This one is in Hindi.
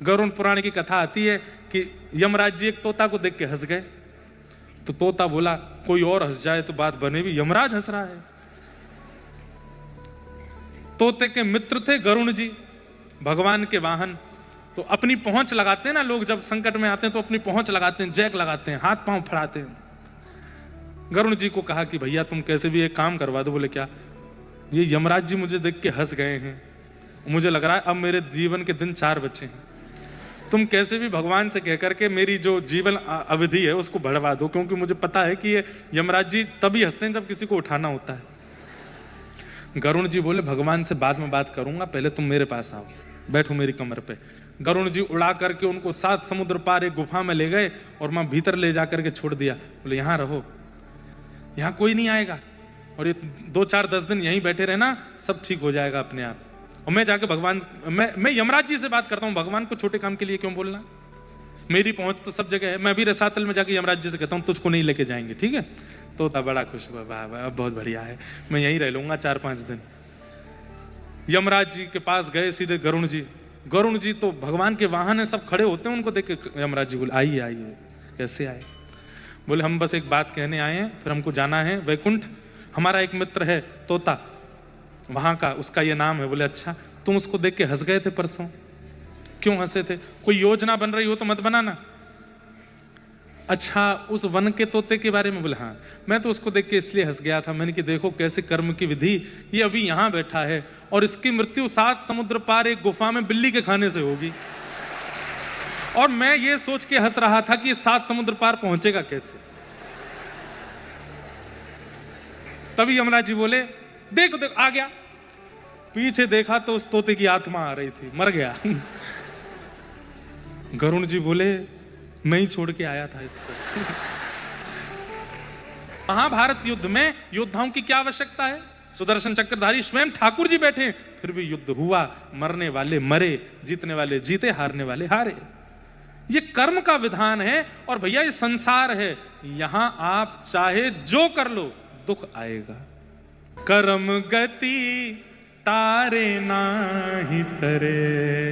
गरुड़ पुराण की कथा आती है कि यमराज जी एक तोता को देख के हंस गए, तो तोता बोला कोई और हंस जाए तो बात बने भी, यमराज हंस रहा है। तोते के मित्र थे गरुड़ जी, भगवान के वाहन। तो अपनी पहुंच लगाते हैं ना लोग, जब संकट में आते हैं तो अपनी पहुंच लगाते हैं, जैक लगाते हैं, हाथ पांव फड़ाते हैं। गरुड़ जी को कहा कि भैया तुम कैसे भी एक काम करवा दो। बोले क्या? ये यमराज जी मुझे देख के हंस गए हैं, मुझे लग रहा है अब मेरे जीवन के दिन 4 बचे हैं, तुम कैसे भी भगवान से कहकर के मेरी जो जीवन अवधि है उसको बढ़वा दो, क्योंकि मुझे पता है कि ये यमराज जी तभी हंसते हैं जब किसी को उठाना होता है। गरुड़ जी बोले भगवान से बाद में बात करूंगा, पहले तुम मेरे पास आओ, बैठो मेरी कमर पे। गरुड़ जी उड़ा करके उनको 7 समुद्र पार एक गुफा में ले गए और मैं भीतर ले जाकर के छोड़ दिया। बोले यहां रहो, यहां कोई नहीं आएगा, और ये 2-4-10 दिन यहीं बैठे रहना, सब ठीक हो जाएगा अपने आप। और मैं जाके भगवान, मैं यमराज जी से बात करता हूं, भगवान को छोटे काम के लिए क्यों बोलना, मेरी पहुंच तो सब जगह है। मैं भी रसातल में जाके यमराज जी से कहता हूं तुझको नहीं लेके जाएंगे, ठीक है? तो बड़ा खुश हुआ, वाह वाह बहुत बढ़िया है, मैं यहीं रह लूंगा 4-5 दिन। यमराज जी के पास गए सीधे गरुड़ जी। गरुड़ जी तो भगवान के वाहन है, सब खड़े होते हैं, उनको देख के यमराज जी बोले आइए आइए। कैसे आए? बोले हम बस एक बात कहने आए हैं, फिर हमको जाना है वैकुंठ, हमारा एक मित्र है तोता वहां का, उसका ये नाम है। बोले अच्छा, तुम उसको देख के हंस गए थे परसों, क्यों हंसे थे? कोई योजना बन रही हो तो मत बनाना। अच्छा, उस वन के तोते के बारे में? बोले हाँ, मैं तो उसको देख के इसलिए हंस गया था, मैंने कि देखो कैसे कर्म की विधि, ये अभी यहां बैठा है और इसकी मृत्यु 7 समुद्र पार एक गुफा में बिल्ली के खाने से होगी, और मैं ये सोच के हंस रहा था कि ये 7 समुद्र पार पहुंचेगा कैसे। तभी यमराज जी बोले देखो देखो आ गया। पीछे देखा तो उस तोते की आत्मा आ रही थी, मर गया। गरुड़ जी बोले मैं ही छोड़ के आया था इसको। महाभारत युद्ध में योद्धाओं की क्या आवश्यकता है? सुदर्शन चक्रधारी स्वयं ठाकुर जी बैठे, फिर भी युद्ध हुआ, मरने वाले मरे, जीतने वाले जीते, हारने वाले हारे। ये कर्म का विधान है, और भैया ये संसार है, यहां आप चाहे जो कर लो दुख आएगा। कर्म गति तारे नाही तरे।